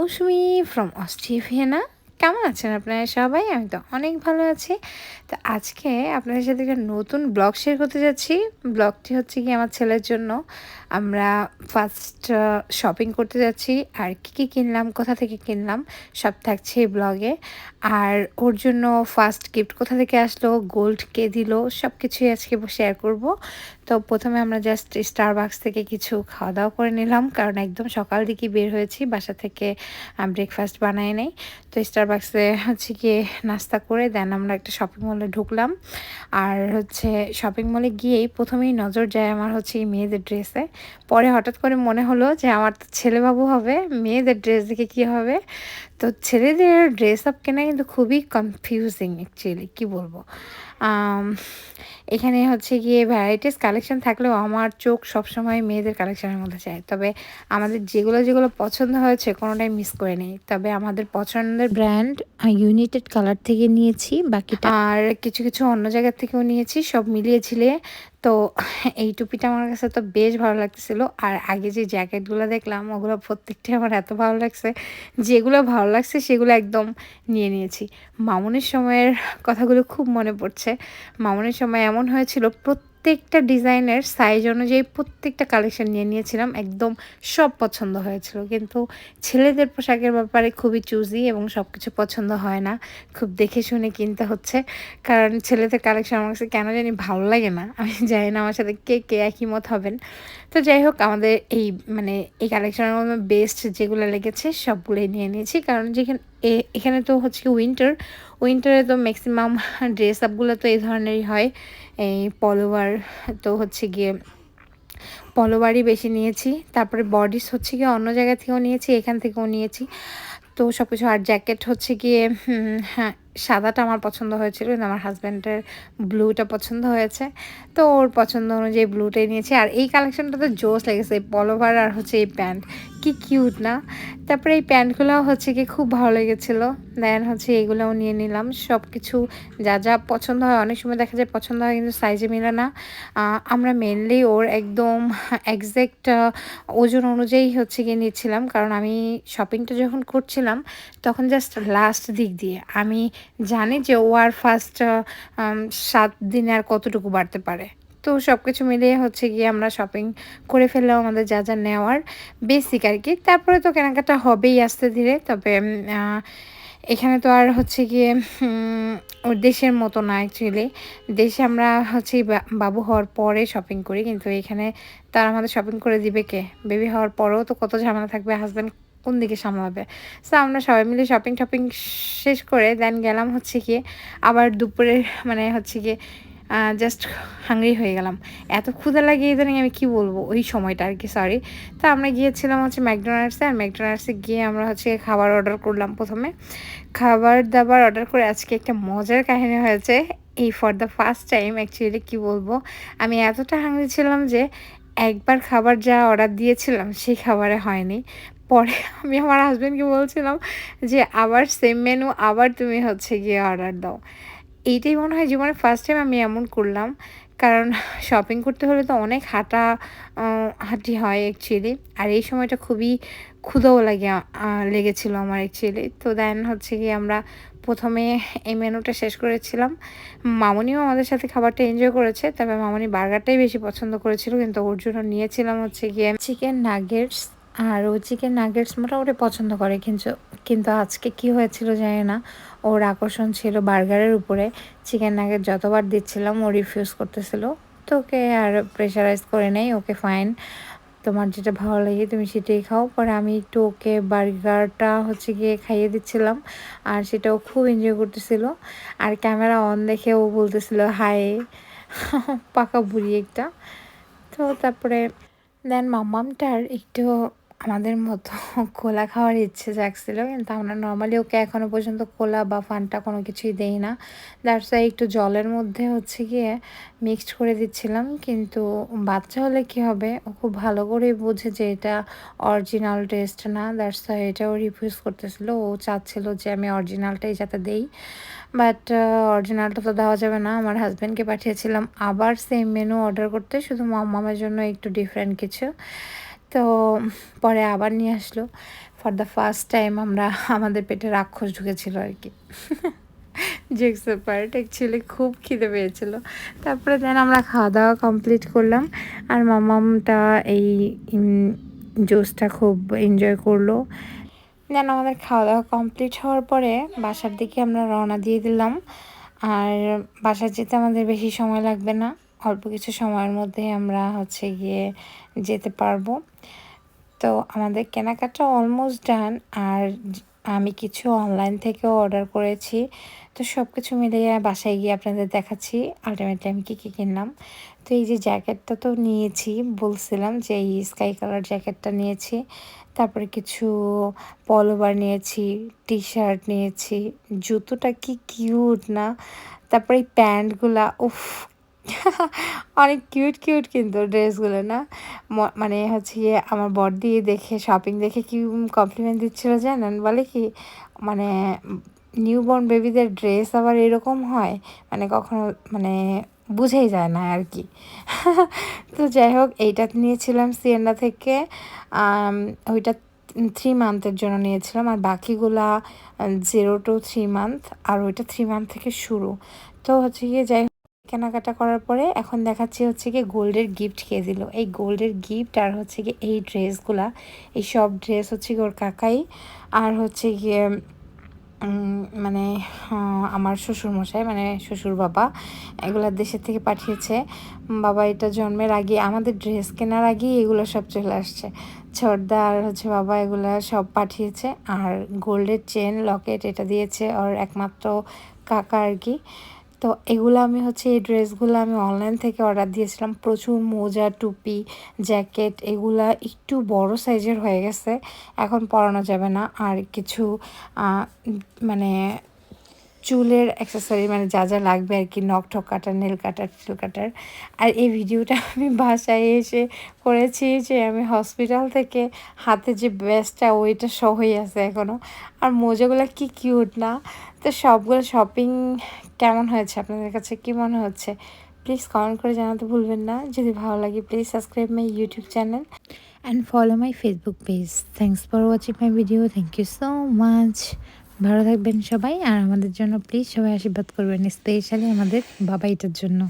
Mousumi from Austria. কেমন আছেন আপনারা সবাই? আমি তো অনেক ভালো আছি। তো আজকে আপনাদের সাথে একটা নতুন ব্লগ শেয়ার করতে যাচ্ছি। ব্লগটি হচ্ছে গিয়ে আমার ছেলের জন্য। আমরা ফার্স্ট শপিং করতে যাচ্ছি। আর কী কিনলাম, কোথা থেকে কিনলাম সব থাকছে এই ব্লগে। আর ওর জন্য ফার্স্ট গিফট কোথা থেকে আসলো, গোল্ড কে দিল, সব কিছুই আজকে শেয়ার করব। তো প্রথমে আমরা জাস্ট স্টারবাকস থেকে কিছু খাওয়া দাওয়া করে নিলাম, কারণ একদম সকাল দিকে বের হয়েছি, বাসা থেকে ব্রেকফাস্ট বানাই নেই। তো স্টারবাকসে হচ্ছে গিয়ে নাস্তা করে দেন আমরা একটা শপিং মলে ঢুকলাম। আর হচ্ছে শপিং মলে গিয়েই প্রথমেই নজর যায় আমার হচ্ছে এই মেয়েদের ড্রেসে। পরে হঠাৎ করে মনে হলো যে আমার তো ছেলেবাবু হবে, মেয়েদের ড্রেস দেখে কী হবে। তো ছেলেদের ড্রেস আপ কেনা কিন্তু খুবই কনফিউজিং অ্যাকচুয়ালি, কী বলবো। আম এখানে হচ্ছে গিয়ে ভ্যারাইটিস কালেকশন থাকলেও আমার চোখ সবসময় মেয়েদের কালেকশনের মধ্যে যায়। তবে আমাদের যেগুলো পছন্দ হয়েছে কোনোটাই মিস করে নেই। তবে আমাদের পছন্দের ব্র্যান্ড ইউনাইটেড কালার থেকে নিয়েছি, বাকিটা আর কিছু অন্য জায়গা থেকেও নিয়েছি, সব মিলিয়ে ঝিলিয়ে। তো এই টুপিটা আমার কাছে তো বেশ ভালো লাগতেছিল। আর আগে যে জ্যাকেটগুলো দেখলাম ওগুলো প্রত্যেকটাই আমার এত ভালো লাগছে, যেগুলো ভালো লাগছে সেগুলো একদম নিয়ে নিয়েছি। মামুনের সময়ের কথাগুলো খুব মনে পড়ছে। মামুনের সময় এমন হয়েছিল প্রত্যেকটা ডিজাইনের সাইজ অনুযায়ী প্রত্যেকটা কালেকশন নিয়ে নিয়েছিলাম, একদম সব পছন্দ হয়েছিল। কিন্তু ছেলেদের পোশাকের ব্যাপারে খুবই চুজি এবং সব কিছু পছন্দ হয় না, খুব দেখে শুনে কিনতে হচ্ছে। কারণ ছেলেদের কালেকশন আমার কাছে কেন জানি ভালো লাগে না, আমি জানি না আমার সাথে কে কে একই মত হবেন। তো যাই হোক, আমাদের এই এই কালেকশনের মধ্যে বেস্ট যেগুলো লেগেছে সবগুলোই নিয়ে নিয়েছি। কারণ এখানে তো হচ্ছে উইন্টারে তো ম্যাক্সিমাম ড্রেস আপগুলো তো এই ধরনেরই হয়, এই পলোয়ার। তো হচ্ছে গিয়ে পলোয়ারই বেশি নিয়েছি। তারপরে বডিস হচ্ছে গিয়ে অন্য জায়গা থেকেও নিয়েছি, এখান থেকেও নিয়েছি। তো সব কিছু। আর জ্যাকেট হচ্ছে গিয়ে হ্যাঁ, সাদাটা আমার পছন্দ হয়েছিল, কিন্তু আমার হাজব্যান্ডের ব্লুটা পছন্দ হয়েছে। তো ওর পছন্দ অনুযায়ী ব্লুটাই নিয়েছি। আর এই কালেকশনটা তো জোস লেগেছে, এই পলোভার আর হচ্ছে এই প্যান্ট, কি কিউট না। তারপরে এই প্যান্টগুলোও হচ্ছে কি খুব ভালো লেগেছিলো। দেন হচ্ছে এগুলোও নিয়ে নিলাম। সব কিছু যা যা পছন্দ হয়, অনেক সময় দেখা যায় পছন্দ হয় কিন্তু সাইজে মিলে না। আমরা মেনলি ওর একদম একজ্যাক্ট ওজন অনুযায়ী হচ্ছে গিয়ে নিচ্ছিলাম, কারণ আমি শপিংটা যখন করছিলাম তখন জাস্ট লাস্ট দিক দিয়ে আমি জানি যে ও আর ফার্স্ট 7 দিনে আর কতটুকু বাড়তে পারে। তো সব কিছু মিলিয়ে হচ্ছে গিয়ে আমরা শপিং করে ফেললাম আমাদের যা যা নেওয়ার বেসিক আর কি। তারপরে তো কেনাকাটা হবেই আস্তে ধীরে। তবে এখানে তো আর হচ্ছে গিয়ে ওর দেশের মতো না অ্যাকচুয়ালি। দেশে আমরা হচ্ছে বাবু হওয়ার পরে শপিং করি, কিন্তু এখানে তার আমাদের শপিং করে দিবে কে? বেবি হওয়ার পরেও তো কত ঝামেলা থাকবে, হাজব্যান্ড কোন দিকে সামলাবে। সো আমরা সবাই মিলে শপিং শেষ করে দেন গেলাম হচ্ছে গিয়ে আবার দুপুরে, হচ্ছে গিয়ে জাস্ট হাংরি হয়ে গেলাম। এত ক্ষুধা লাগে ইদানিং, আমি কি বলবো ওই সময়টা আর কি, সরি। তো আমরা গিয়েছিলাম হচ্ছে ম্যাকডোনাল্ডসে। আর ম্যাকডোনাল্ডসে গিয়ে আমরা হচ্ছে খাবার অর্ডার করলাম। প্রথমে খাবার দাবার অর্ডার করে আজকে একটা মজার কাহিনী হয়েছে। এই for the first time actually, কি বলবো, আমি এতটা হাংরি ছিলাম যে একবার খাবার যা অর্ডার দিয়েছিলাম সেই খাবারে হয়নি। পরে আমি আমার হাজব্যান্ডকে বলছিলাম যে আবার সেম মেনু, আবার তুমি হচ্ছে গিয়ে অর্ডার দাও। এইটাই মনে হয় জীবনে ফার্স্ট টাইম আমি এমন করলাম। কারণ শপিং করতে হলে তো অনেক হাঁটি হয় অ্যাকচুয়ালি। আর এই সময়টা খুবই ক্ষুধাও লেগেছিল আমার অ্যাকচুয়ালি। তো দেন হচ্ছে গিয়ে আমরা প্রথমে এই মেনুটা শেষ করেছিলাম। মামুনিও আমাদের সাথে খাবারটা এনজয় করেছে, তবে মামুনি বার্গারটাই বেশি পছন্দ করেছিল। কিন্তু ওর জন্য নিয়েছিলাম হচ্ছে গিয়ে চিকেন নাগেটস। আর ও চিকেন নাগেটস মোটামুটি পছন্দ করে, কিন্তু কিন্তু আজকে কি হয়েছিল জানি না, ওর আকর্ষণ ছিল বার্গারের উপরে। চিকেন নাগেট যতবার দিচ্ছিলাম ও রিফিউজ করতেছিল। তো ওকে আর প্রেশারাইজ করে নেই, ওকে ফাইন, তোমার যেটা ভালো লাগে তুমি সেটাই খাও। পরে আমি একটু ওকে বার্গারটা হচ্ছে গিয়ে খাইয়ে দিচ্ছিলাম, আর সেটাও খুব এনজয় করতেছিল। আর ক্যামেরা অন দেখে ও বলতেছিল হাই, পাকা বুড়ি একটা। তো তারপরে দেন মাম্মামটার একটু আমাদের মতো কোলা খাওয়ার ইচ্ছে জাগছিল, কিন্তু আমরা নর্মালি ওকে এখনও পর্যন্ত কোলা বা ফান্টা কোনো কিছুই দেই না। দ্যাটস ওয়াই একটু জলের মধ্যে হচ্ছে গিয়ে মিক্সড করে দিচ্ছিলাম। কিন্তু বাচ্চা হলে কি হবে, ও খুব ভালো করেই বোঝে যে এটা অরিজিনাল টেস্ট না। দ্যাটস ওয়াই এটাও রিফিউজ করতেছিল। ও চাচ্ছিল যে আমি অরিজিনালটাই যাতে দেই, বাট অরিজিনালটা তো দেওয়া যাবে না। আমার হাজব্যান্ডকে পাঠিয়েছিলাম আবার সেম মেনু অর্ডার করতে, শুধু মামার জন্য একটু ডিফারেন্ট কিছু। তো পরে আবার নিয়ে আসলো। ফর দ্য ফার্স্ট টাইম আমরা আমাদের পেটে রাক্ষস ঢুকেছিল আর কি। জেক্সের পার্ট অ্যাকচুয়ালি খুব খিদে পেয়েছিল। তারপরে দেন আমরা খাওয়া দাওয়া কমপ্লিট করলাম, আর মামামটা এই জুসটা খুব এনজয় করলো। দেন আমাদের খাওয়া দাওয়া কমপ্লিট হওয়ার পরে বাসার দিকে আমরা রওনা দিয়ে দিলাম। আর বাসায় যেতে আমাদের বেশি সময় লাগবে না, অল্প কিছু সময়ের মধ্যে আমরা হচ্ছে গিয়ে যেতে পারবো। তো আমাদের কেনাকাটা অলমোস্ট ডান। আর আমি কিছু অনলাইন থেকেও অর্ডার করেছি। তো সব কিছু মিলিয়ে বাসায় গিয়ে আপনাদের দেখাচ্ছি আলটিমেটলি আমি কী কী কিনলাম। তো এই যে জ্যাকেটটা তো নিয়েছি, বলছিলাম যে এই স্কাই কালার জ্যাকেটটা নিয়েছি। তারপরে কিছু পলোবার নিয়েছি, টি শার্ট নিয়েছি, জুতোটা কি কিউট না। তারপরে এই প্যান্টগুলা, উফ অনেক কিউট কিউট কিন্তু ড্রেসগুলো না। মানে হচ্ছে গিয়ে আমার বড়দি দেখে শপিং দেখে কি কমপ্লিমেন্ট দিচ্ছিল জানেন, বলে কি মানে নিউবর্ন বেবিদের ড্রেস আবার এরকম হয়, মানে কখনো মানে বুঝেই যায় না আর কি। তো যাই হোক, এইটা নিয়েছিলাম সিয়েন্ডা থেকে। ওইটা 3 মান্থের জন্য নিয়েছিলাম, আর বাকিগুলা 0 to 3 মান্থ, আর ওইটা 3 মান্থ থেকে শুরু। তো হচ্ছে গিয়ে যাই কেনাকাটা করার পরে এখন দেখাচ্ছি হচ্ছে গিয়ে গোল্ডের গিফট খেয়ে দিল। এই গোল্ডের গিফট আর হচ্ছে গিয়ে এই ড্রেসগুলা, এই সব ড্রেস হচ্ছে গিয়ে ওর কাকাই আর হচ্ছে গিয়ে মানে আমার শ্বশুরমশাই মানে শ্বশুর বাবা এগুলা দেশের থেকে পাঠিয়েছে। বাবা এটা জন্মের আগে আমাদের ড্রেস কেনার আগেই এগুলো সব চলে আসছে। ছোটদা আর হচ্ছে বাবা এগুলা সব পাঠিয়েছে। আর গোল্ডের চেন লকেট এটা দিয়েছে ওর একমাত্র কাকা আর কি। তো এগুলো আমি হচ্ছে এই ড্রেসগুলো আমি অনলাইন থেকে অর্ডার দিয়েছিলাম। প্রচুর মোজা, টুপি, জ্যাকেট এগুলা একটু বড় সাইজের হয়ে গেছে, এখন পরানো যাবে না। আর কিছু মানে চুলের অ্যাক্সেসরি মানে যা যা লাগবে আর কি, নখ ঠক কাটার, নেল কাটার, চুল কাটার। আর এই ভিডিওটা আমি বাসায় এসে করেছি যে আমি হসপিটাল থেকে হাতে যে ব্যাসটা ওইটা সহই আছে এখনও। আর মোজাগুলো কি কিউট না। তো সবগুলো শপিং কেমন হয়েছে, আপনাদের কাছে কী মনে হচ্ছে প্লিজ কমেন্ট করে জানাতে ভুলবেন না। যদি ভালো লাগে please subscribe my YouTube channel and follow my Facebook page. Thanks for watching my video, thank you so much. ভালো থাকবেন সবাই, আর আমাদের জন্য প্লিজ সবাই আশীর্বাদ করবেন, স্পেশালি আমাদের বাবাইটার জন্য।